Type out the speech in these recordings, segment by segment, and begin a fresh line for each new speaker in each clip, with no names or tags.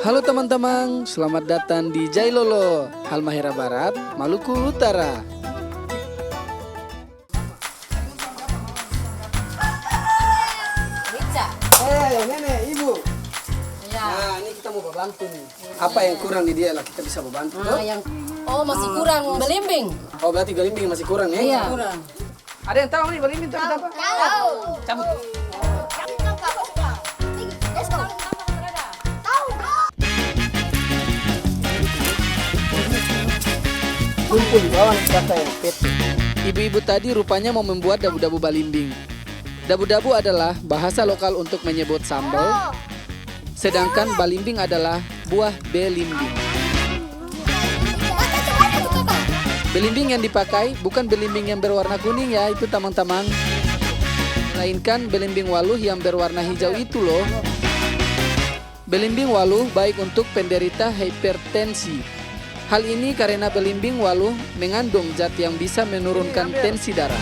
Halo teman-teman, selamat datang di Jailolo, Halmahera Barat, Maluku Utara. Nenek, ibu.
Ya.
Nah, ini kita mau bantu nih. Apa yang kurang di dia lah kita bisa bantu.
Masih kurang belimbing.
Oh, berarti belimbing masih kurang ya?
Iya.
Kurang. Ada yang tahu nih belimbing itu apa?
Tahu.
Cabut. Kumpul di bawah kata yang peti. Ibu-ibu tadi rupanya mau membuat dabu-dabu balimbing. Dabu-dabu adalah bahasa lokal untuk menyebut sambal, sedangkan balimbing adalah buah belimbing. Belimbing yang dipakai bukan belimbing yang berwarna kuning ya, itu teman-teman. Melainkan belimbing waluh yang berwarna hijau itu loh. Belimbing waluh baik untuk penderita hipertensi. Hal ini karena belimbing waluh mengandung zat yang bisa menurunkan tensi darah.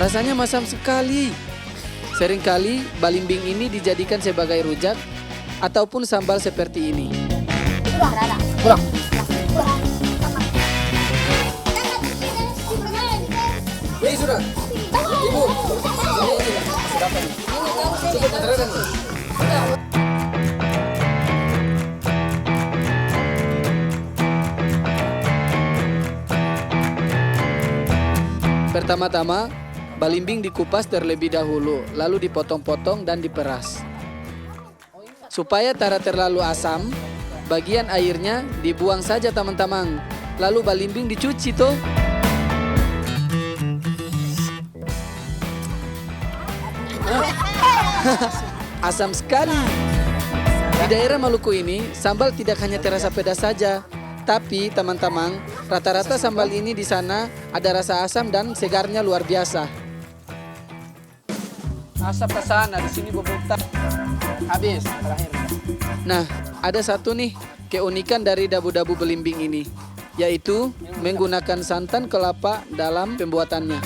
Rasanya masam sekali. Seringkali balimbing ini dijadikan sebagai rujak ataupun sambal seperti ini. Kurang. Ini sudah. Ibu. Cukup terang. Pertama-tama, balimbing dikupas terlebih dahulu, lalu dipotong-potong dan diperas. Supaya tak terlalu asam, bagian airnya dibuang saja teman-teman. Lalu balimbing dicuci toh. Asam sekali. Di daerah Maluku ini, sambal tidak hanya terasa pedas saja, tapi teman-teman, rata-rata sambal ini di sana ada rasa asam dan segarnya luar biasa. Asap ke sana, di sini bubuk habis terakhir. Nah, ada satu nih keunikan dari dabu-dabu belimbing ini, yaitu menggunakan santan kelapa dalam pembuatannya.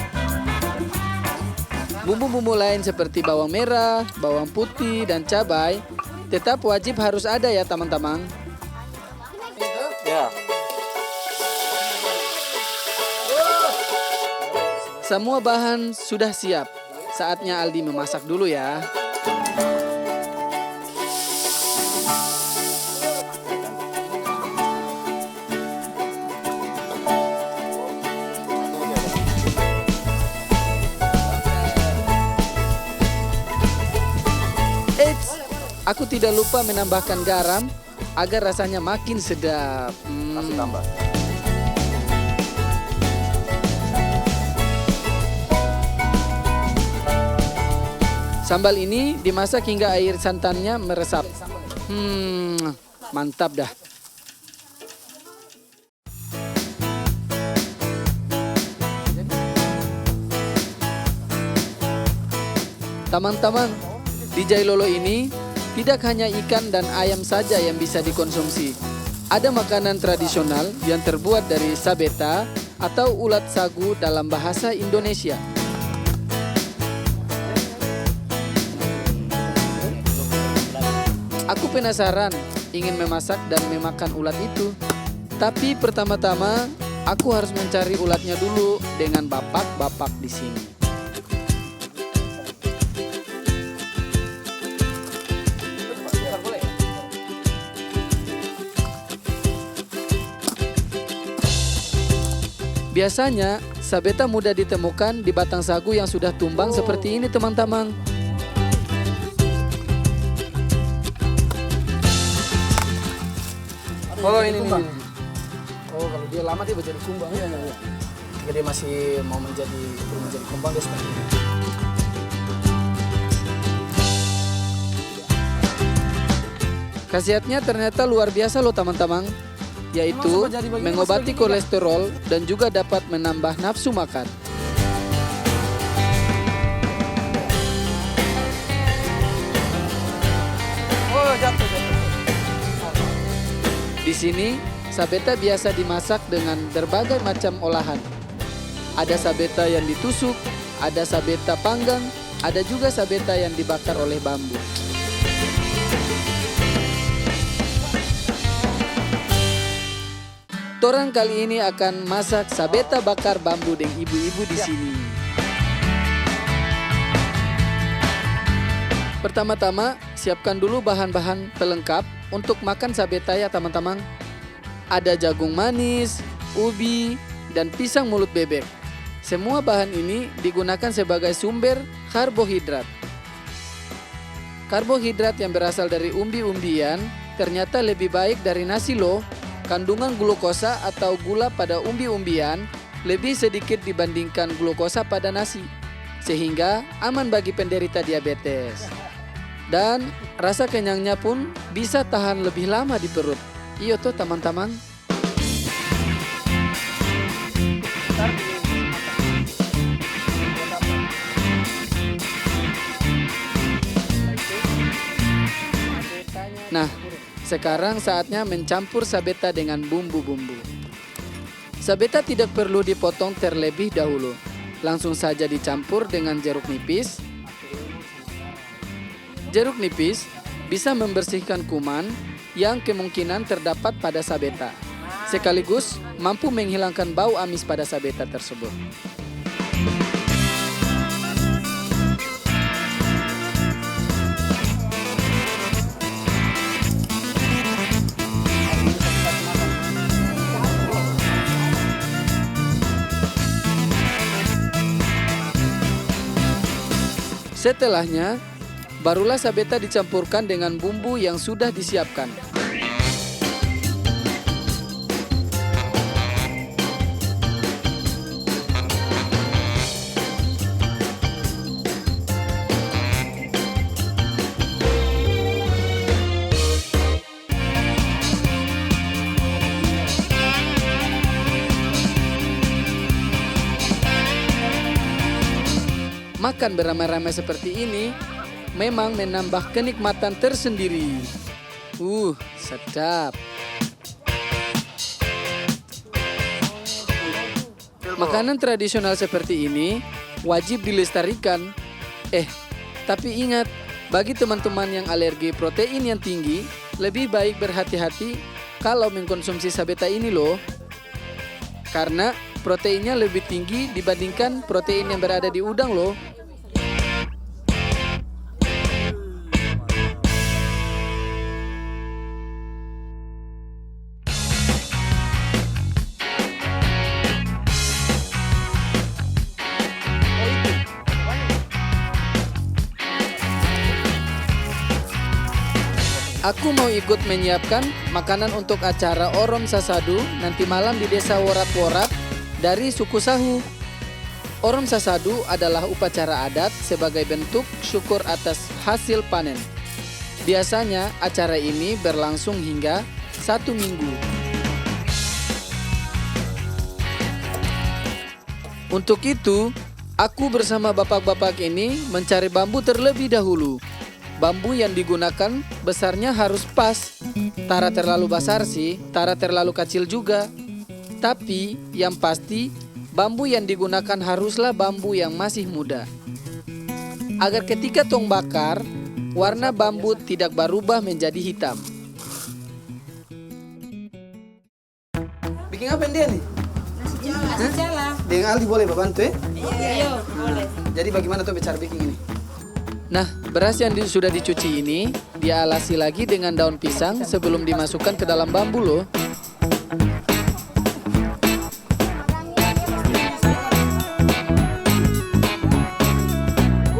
Bumbu-bumbu lain seperti bawang merah, bawang putih, dan cabai tetap wajib harus ada ya teman-teman.
Ya.
Semua bahan sudah siap. Saatnya Aldi memasak dulu ya. Eits, aku tidak lupa menambahkan garam agar rasanya makin sedap.
Masih tambah.
Sambal ini dimasak hingga air santannya meresap. Mantap dah. Teman-teman, di Jailolo ini tidak hanya ikan dan ayam saja yang bisa dikonsumsi. Ada makanan tradisional yang terbuat dari sabeta atau ulat sagu dalam bahasa Indonesia. Aku penasaran ingin memasak dan memakan ulat itu. Tapi pertama-tama aku harus mencari ulatnya dulu dengan bapak-bapak di sini. Biasanya sabeta mudah ditemukan di batang sagu yang sudah tumbang seperti ini teman-teman. Oh ini nih. Oh kalau dia lama dia menjadi kumbang ya. Jika dia masih mau menjadi kumbang dia seperti ini. Khasiatnya ternyata luar biasa loh teman-teman, yaitu mengobati kolesterol dan juga dapat menambah nafsu makan. Oh jatuh. Di sini, sabeta biasa dimasak dengan berbagai macam olahan. Ada sabeta yang ditusuk, ada sabeta panggang, ada juga sabeta yang dibakar oleh bambu. Torang kali ini akan masak sabeta bakar bambu dengan ibu-ibu di sini. Pertama-tama, siapkan dulu bahan-bahan pelengkap untuk makan sabeta ya teman-teman. Ada jagung manis, ubi, dan pisang mulut bebek. Semua bahan ini digunakan sebagai sumber karbohidrat. Karbohidrat yang berasal dari umbi-umbian ternyata lebih baik dari nasi loh. Kandungan glukosa atau gula pada umbi-umbian lebih sedikit dibandingkan glukosa pada nasi, sehingga aman bagi penderita diabetes. Dan rasa kenyangnya pun bisa tahan lebih lama di perut. Iya tuh teman-teman. Nah, sekarang saatnya mencampur sabeta dengan bumbu-bumbu. Sabeta tidak perlu dipotong terlebih dahulu. Langsung saja dicampur dengan jeruk nipis. Jeruk nipis bisa membersihkan kuman yang kemungkinan terdapat pada sabeta, sekaligus mampu menghilangkan bau amis pada sabeta tersebut. Setelahnya, barulah sabeta dicampurkan dengan bumbu yang sudah disiapkan. Makan beramai-ramai seperti ini memang menambah kenikmatan tersendiri. Sedap. Makanan tradisional seperti ini wajib dilestarikan. Tapi ingat, bagi teman-teman yang alergi protein yang tinggi, lebih baik berhati-hati kalau mengkonsumsi sabeta ini loh. Karena proteinnya lebih tinggi dibandingkan protein yang berada di udang loh. Aku mau ikut menyiapkan makanan untuk acara Orom Sasadu nanti malam di desa Worap-Worap dari suku Sahu. Orom Sasadu adalah upacara adat sebagai bentuk syukur atas hasil panen. Biasanya acara ini berlangsung hingga 1 minggu. Untuk itu, aku bersama bapak-bapak ini mencari bambu terlebih dahulu. Bambu yang digunakan besarnya harus pas. Tara terlalu besar sih, tara terlalu kecil juga. Tapi yang pasti bambu yang digunakan haruslah bambu yang masih muda. Agar ketika tong bakar, warna bambu tidak berubah menjadi hitam. Bikin apa dia nih?
Nasi jala.
Dengan Aldi boleh bantu ya?
Iya, boleh.
Jadi bagaimana tuh cara bikin ini? Nah, beras yang sudah dicuci ini dialasi lagi dengan daun pisang sebelum dimasukkan ke dalam bambu loh.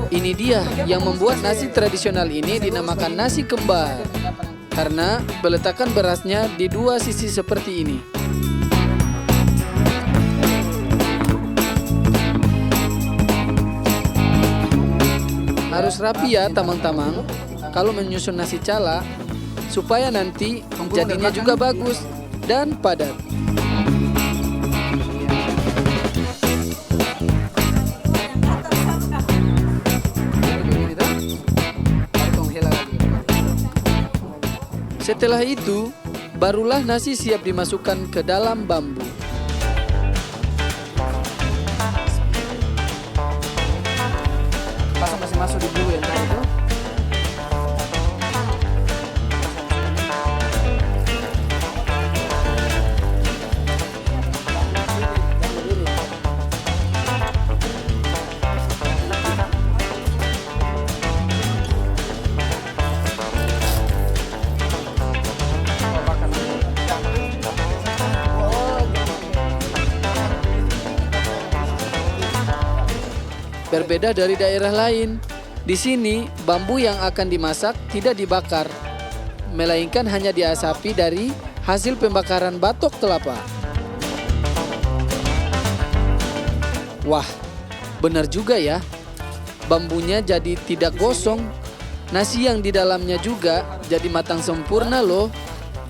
Ini dia yang membuat nasi tradisional ini dinamakan nasi kembar. Karena peletakan berasnya di dua sisi seperti ini. Harus rapi ya teman-teman kalau menyusun nasi cala supaya nanti jadinya juga bagus dan padat. Setelah itu, barulah nasi siap dimasukkan ke dalam bambu. Pasang masih masuk di dulu ya itu. berbeda dari daerah lain. Di sini, bambu yang akan dimasak tidak dibakar, melainkan hanya diasapi dari hasil pembakaran batok kelapa. Wah, benar juga ya. Bambunya jadi tidak gosong. Nasi yang di dalamnya juga jadi matang sempurna loh.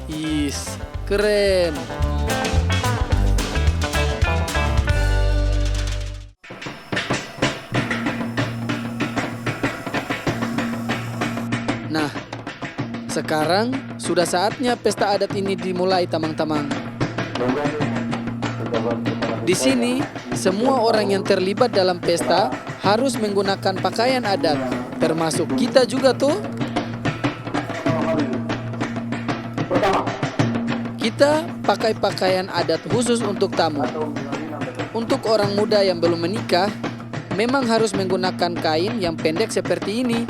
Is, keren. Nah, sekarang sudah saatnya pesta adat ini dimulai, tamang-tamang. Di sini, semua orang yang terlibat dalam pesta harus menggunakan pakaian adat, termasuk kita juga tuh. Kita pakai pakaian adat khusus untuk tamu. Untuk orang muda yang belum menikah, memang harus menggunakan kain yang pendek seperti ini.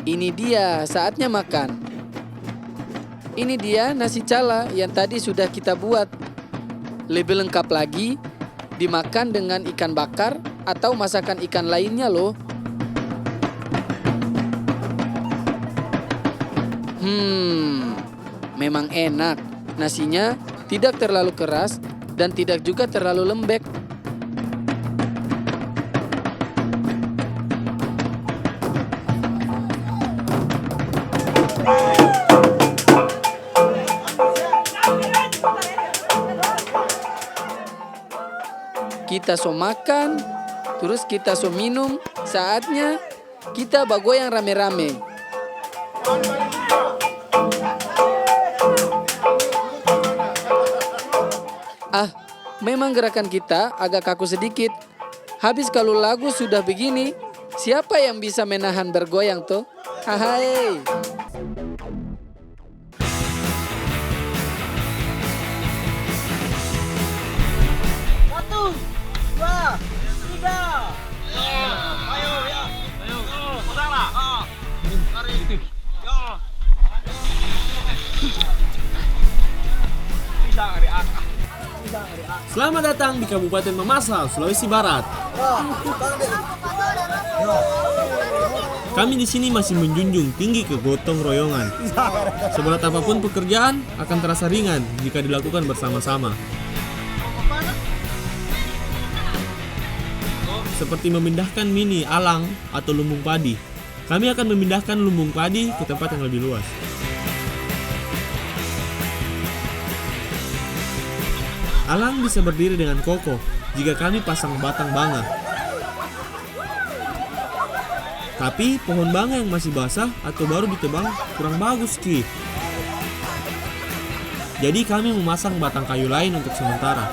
Ini dia saatnya makan. Ini dia nasi cala yang tadi sudah kita buat. Lebih lengkap lagi, dimakan dengan ikan bakar atau masakan ikan lainnya loh. Memang enak. Nasinya tidak terlalu keras dan tidak juga terlalu lembek. Kita so makan, terus kita so minum, saatnya kita bagoyang rame-rame. Memang gerakan kita agak kaku sedikit. Habis kalau lagu sudah begini, siapa yang bisa menahan bergoyang toh? Hai.
Selamat datang di Kabupaten Mamasa, Sulawesi Barat. Kami di sini masih menjunjung tinggi kegotong royongan. Seberat apapun pekerjaan akan terasa ringan jika dilakukan bersama-sama. Seperti memindahkan mini alang atau lumbung padi. Kami akan memindahkan lumbung padi ke tempat yang lebih luas. Alang bisa berdiri dengan kokoh jika kami pasang batang banga. Tapi pohon banga yang masih basah atau baru ditebang kurang bagus, Ki. Jadi kami memasang batang kayu lain untuk sementara.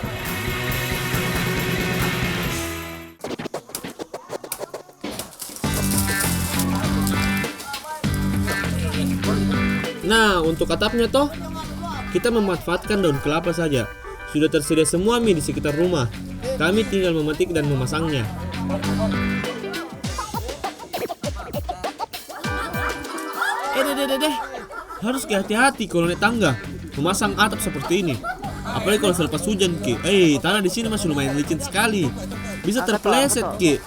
Nah, untuk atapnya toh, kita memanfaatkan daun kelapa saja. Sudah tersedia semua mie di sekitar rumah. Kami tinggal memetik dan memasangnya. Deh. Harus hati-hati kalau naik tangga. Memasang atap seperti ini. Apalagi kalau selepas hujan, Ki. Tanah di sini masih lumayan licin sekali. Bisa terpeleset, Ki.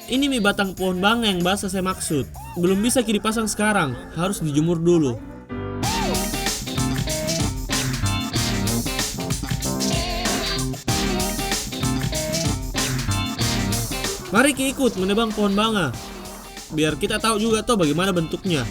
Ini mie batang pohon banga yang basah saya maksud. Belum bisa dipasang sekarang, harus dijemur dulu. Mari ikut menebang pohon banga. Biar kita tahu juga toh bagaimana bentuknya.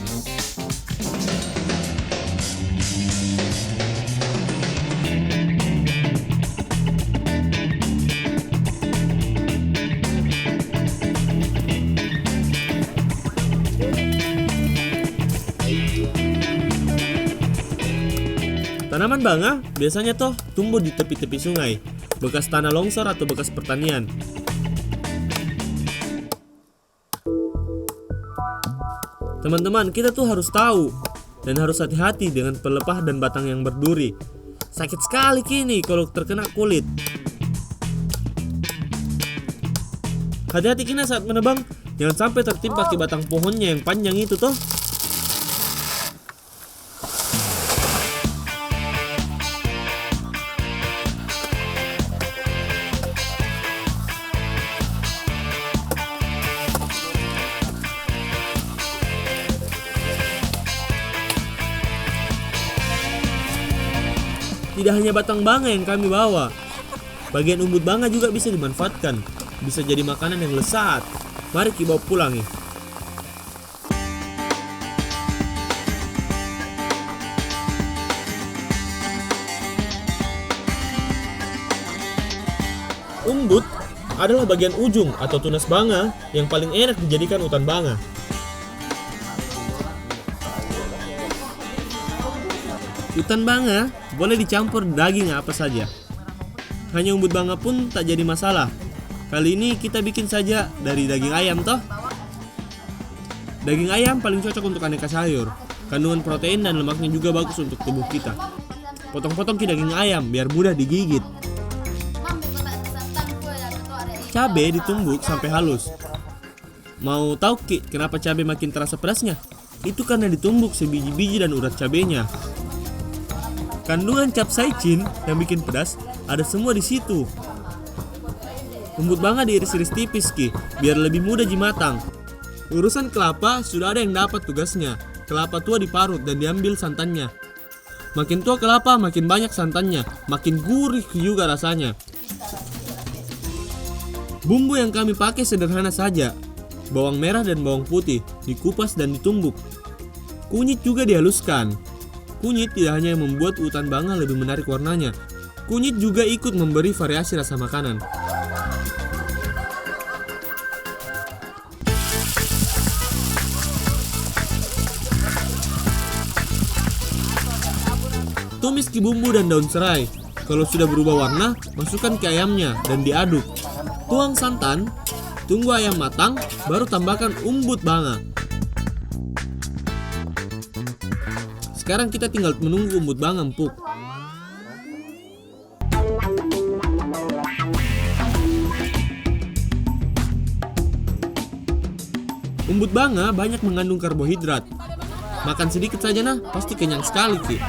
Tanaman banga biasanya toh tumbuh di tepi-tepi sungai. bekas tanah longsor atau bekas pertanian. Teman-teman, kita tuh harus tahu dan harus hati-hati dengan pelepah dan batang yang berduri. Sakit sekali kini kalau terkena kulit. Hati-hati kini saat menebang, jangan sampai tertimpa ke batang pohonnya yang panjang itu toh. Tidak hanya batang banga yang kami bawa, bagian umbut banga juga bisa dimanfaatkan. Bisa jadi makanan yang lezat. Mari kita bawa pulang nih. Umbut adalah bagian ujung atau tunas banga yang paling enak dijadikan utan banga. Utan banga boleh dicampur daging apa saja. Hanya umbut banga pun tak jadi masalah. Kali ini kita bikin saja dari daging ayam toh. Daging ayam paling cocok untuk aneka sayur. Kandungan protein dan lemaknya juga bagus untuk tubuh kita. Potong-potong ke daging ayam biar mudah digigit. Cabai ditumbuk sampai halus. Mau tahu Ki, kenapa cabai makin terasa pedasnya? Itu karena ditumbuk sebiji-biji dan urat cabainya. Kandungan capsaicin yang bikin pedas ada semua di situ. Umbut banga diiris-iris tipis Ki, biar lebih mudah dimatang. Urusan kelapa sudah ada yang dapat tugasnya. Kelapa tua diparut dan diambil santannya. Makin tua kelapa makin banyak santannya, makin gurih juga rasanya. Bumbu yang kami pakai sederhana saja. Bawang merah dan bawang putih dikupas dan ditumbuk. Kunyit juga dihaluskan. Kunyit tidak hanya membuat utan banga lebih menarik warnanya, kunyit juga ikut memberi variasi rasa makanan. Tumis ke bumbu dan daun serai. Kalau sudah berubah warna, masukkan ke ayamnya dan diaduk. Tuang santan, tunggu ayam matang, baru tambahkan umbut banga. Sekarang kita tinggal menunggu umbut banga empuk. Umbut banga banyak mengandung karbohidrat. Makan sedikit saja nah, pasti kenyang sekali Ki.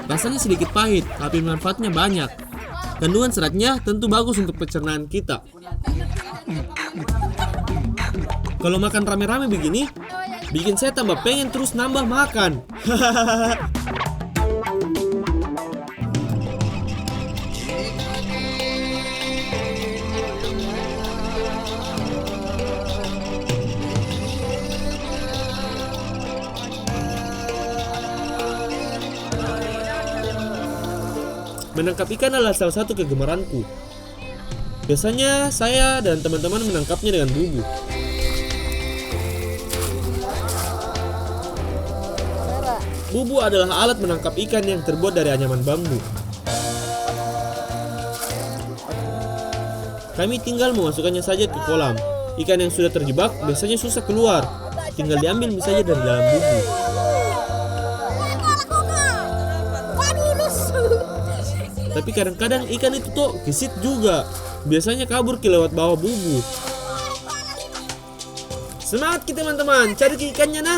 Rasanya sedikit pahit, tapi manfaatnya banyak. Kandungan seratnya tentu bagus untuk pencernaan kita. Kalau makan rame-rame begini, bikin saya tambah pengen terus nambah makan. Menangkap ikan adalah salah satu kegemaranku. Biasanya saya dan teman-teman menangkapnya dengan bubu. Bubu adalah alat menangkap ikan yang terbuat dari anyaman bambu. Kami tinggal memasukkannya saja ke kolam. Ikan yang sudah terjebak biasanya susah keluar. Tinggal diambil saja dari dalam bubu. Tapi kadang-kadang ikan itu tuh gesit juga. Biasanya kabur ke lewat bawah bubu. Semangat kita teman-teman, cari ke ikannya nah.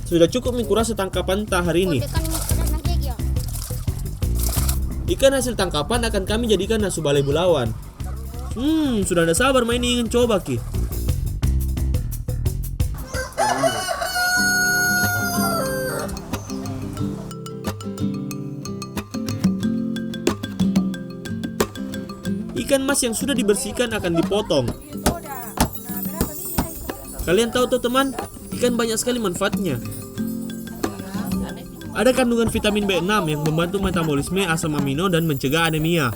Sudah cukup mie kurasa tangkapan tak hari ini. Ikan hasil tangkapan akan kami jadikan nasu balai bulawan. Sudah ada sabar main ingin coba Ki. Ikan mas yang sudah dibersihkan akan dipotong. Kalian tahu tuh teman, ikan banyak sekali manfaatnya. Ada kandungan vitamin B6 yang membantu metabolisme asam amino dan mencegah anemia.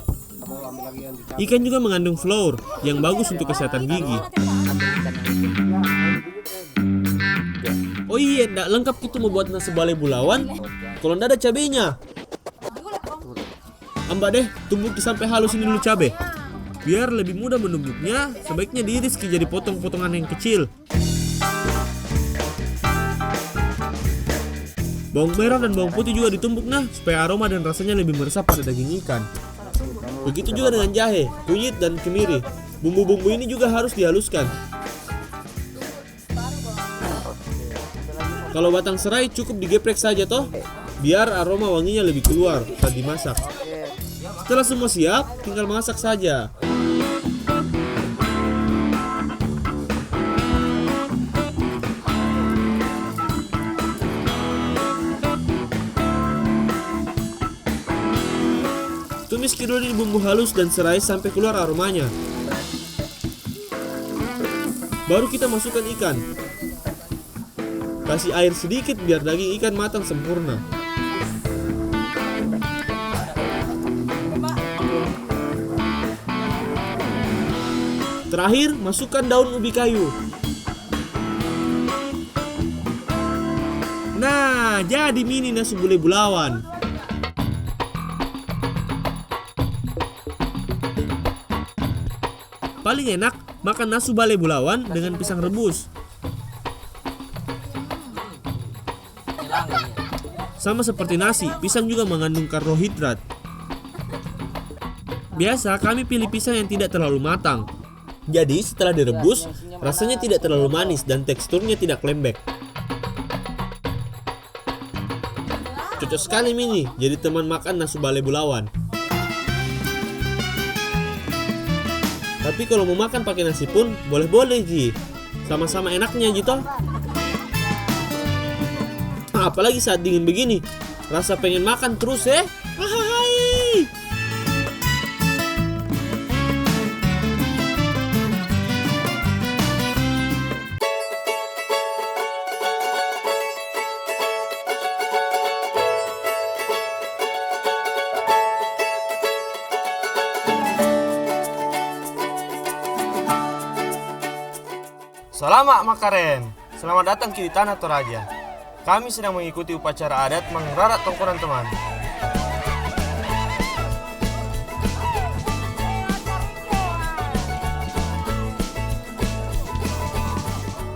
Ikan juga mengandung fluor yang bagus untuk kesehatan gigi. Oh iya, ndak lengkap kita mau buat nasi balai bulawan kalau ndak ada cabenya. Amba deh, tumbuk sampai halus ini dulu cabe. Biar lebih mudah menumbuknya, sebaiknya diiris jadi potong-potongan yang kecil. Bawang merah dan bawang putih juga ditumbuk supaya aroma dan rasanya lebih meresap pada daging ikan. Begitu juga dengan jahe, kunyit, dan kemiri. Bumbu-bumbu ini juga harus dihaluskan. Kalau batang serai cukup digeprek saja toh, biar aroma wanginya lebih keluar saat dimasak. Setelah semua siap, tinggal masak saja. Tumis kidul ini bumbu halus dan serai sampai keluar aromanya. Baru kita masukkan ikan. Kasih air sedikit biar daging ikan matang sempurna. Terakhir, masukkan daun ubi kayu. Nah, jadi mini nasi gulai bulawan. Paling enak makan nasi balai bulawan dengan pisang rebus. Sama seperti nasi, pisang juga mengandung karbohidrat. Biasa kami pilih pisang yang tidak terlalu matang. Jadi setelah direbus, rasanya tidak terlalu manis dan teksturnya tidak lembek. Cocok sekali mini, jadi teman makan nasi balai bulawan. Tapi kalau mau makan pakai nasi pun boleh-boleh Ji. Sama-sama enaknya gitu. Apalagi saat dingin begini, rasa pengen makan terus ya. Hai.
Selamat Makaren, selamat datang di Tanah Toraja. Kami sedang mengikuti upacara adat mengrarat tongkonan teman.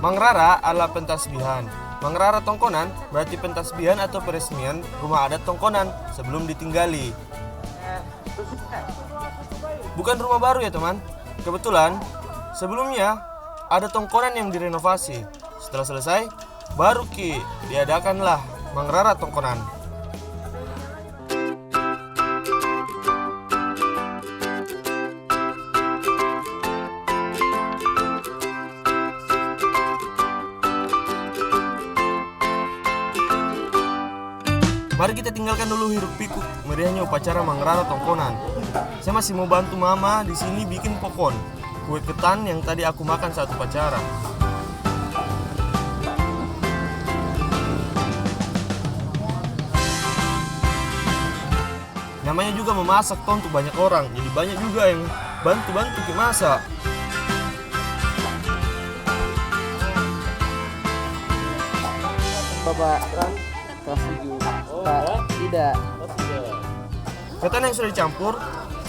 Mengrara adalah pentasbihan. Mengrara tongkonan berarti pentasbihan atau peresmian rumah adat tongkonan sebelum ditinggali. Bukan rumah baru ya teman. Kebetulan sebelumnya ada tongkonan yang direnovasi. Setelah selesai, baru diadakanlah mengrara tongkonan. Mari kita tinggalkan dulu hiruk pikuk meriahnya upacara mengrara tongkonan. Saya masih mau bantu mama di sini bikin pokon, kue ketan yang tadi aku makan saat upacara. Namanya juga memasak toh untuk banyak orang, jadi banyak juga yang bantu-bantu masak.
Bapak kasih juga. Pak, tidak.
Ketan yang sudah dicampur,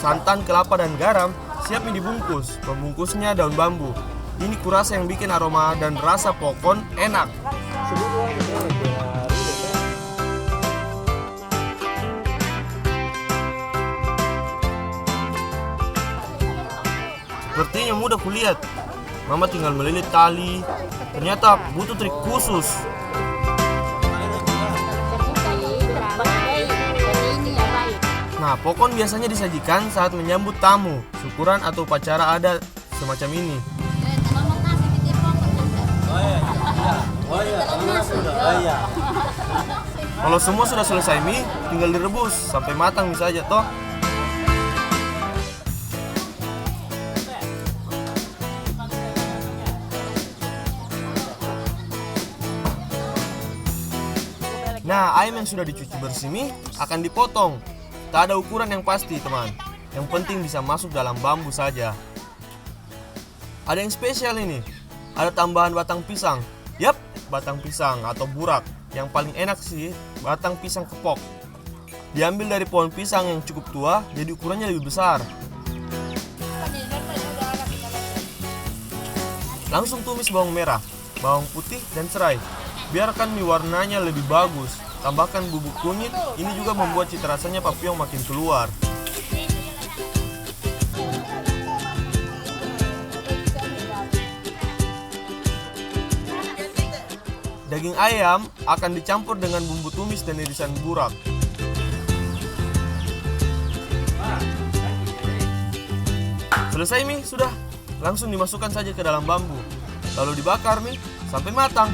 santan, kelapa, dan garam siap dibungkus. Pembungkusnya daun bambu. Ini kurasa yang bikin aroma dan rasa pokon enak. Sepertinya mudah kulihat. Mama tinggal melilit tali. Ternyata butuh trik khusus. Nah, pokon biasanya disajikan saat menyambut tamu, syukuran atau upacara adat semacam ini. Kalau semua sudah selesai mie, tinggal direbus sampai matang saja toh. Nah, ayam yang sudah dicuci bersih mie akan dipotong. Tak ada ukuran yang pasti, teman. Yang penting bisa masuk dalam bambu saja. Ada yang spesial ini. Ada tambahan batang pisang. Yap, batang pisang atau burak. Yang paling enak sih batang pisang kepok. Diambil dari pohon pisang yang cukup tua, jadi ukurannya lebih besar. Langsung tumis bawang merah, bawang putih, dan serai. Biarkan mie warnanya lebih bagus. Tambahkan bubuk kunyit, ini juga membuat cita rasanya papillon makin keluar. Daging ayam akan dicampur dengan bumbu tumis dan irisan burak. Selesai mie, sudah. Langsung dimasukkan saja ke dalam bambu. Lalu dibakar mie sampai matang.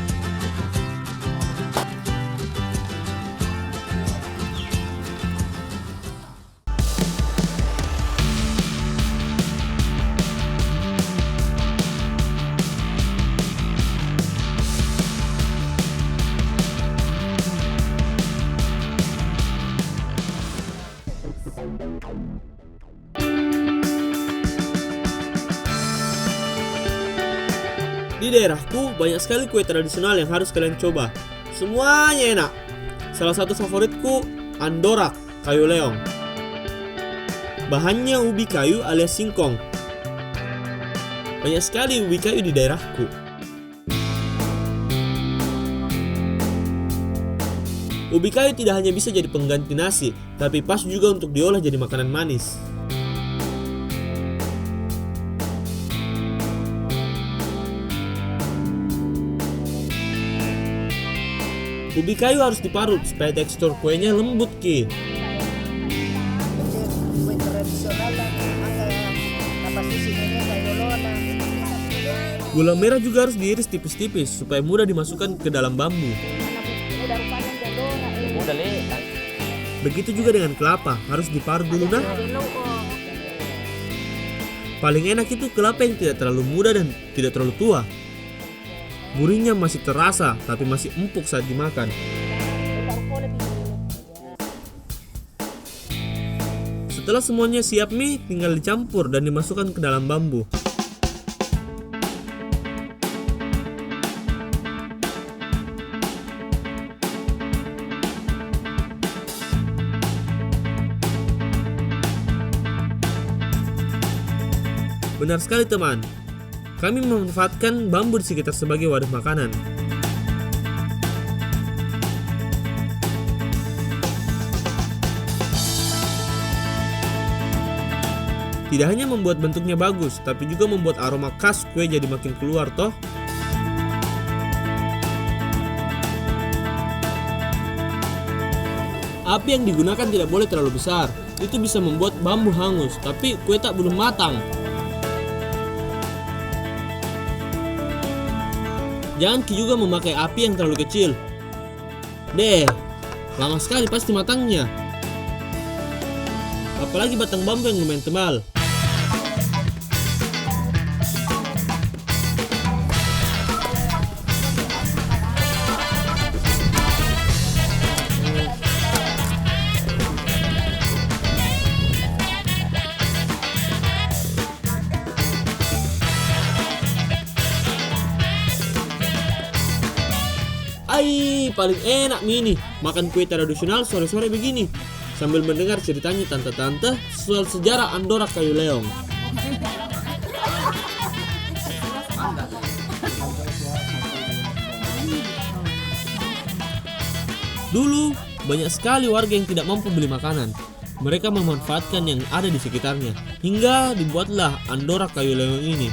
Di daerahku banyak sekali kue tradisional yang harus kalian coba. Semuanya enak. Salah satu favoritku andorak kayu leong. Bahannya ubi kayu alias singkong. Banyak sekali ubi kayu di daerahku. Ubi kayu tidak hanya bisa jadi pengganti nasi, tapi pas juga untuk diolah jadi makanan manis. Ubi kayu harus diparut supaya tekstur kuenya lembut, Ki.
Kue tradisional dapat di sini kayak lona.
Gula merah juga harus diiris tipis-tipis supaya mudah dimasukkan ke dalam bambu. Begitu juga dengan kelapa, harus diparut dulu nah. Paling enak itu kelapa yang tidak terlalu muda dan tidak terlalu tua. Gurihnya masih terasa, tapi masih empuk saat dimakan. Setelah semuanya siap mie, tinggal dicampur dan dimasukkan ke dalam bambu. Benar sekali teman. Kami memanfaatkan bambu di sekitar sebagai wadah makanan. Tidak hanya membuat bentuknya bagus, tapi juga membuat aroma khas kue jadi makin keluar toh. Api yang digunakan tidak boleh terlalu besar. Itu bisa membuat bambu hangus, tapi kue tak belum matang. Jangan juga memakai api yang terlalu kecil. Lama sekali pasti matangnya. Apalagi batang bambu yang lumayan tebal. Paling enak mini makan kue tradisional sore-sore begini sambil mendengar ceritanya tante-tante soal sejarah andorak kayu leong. Dulu banyak sekali warga yang tidak mampu beli makanan. Mereka memanfaatkan yang ada di sekitarnya hingga dibuatlah andorak kayu leong ini.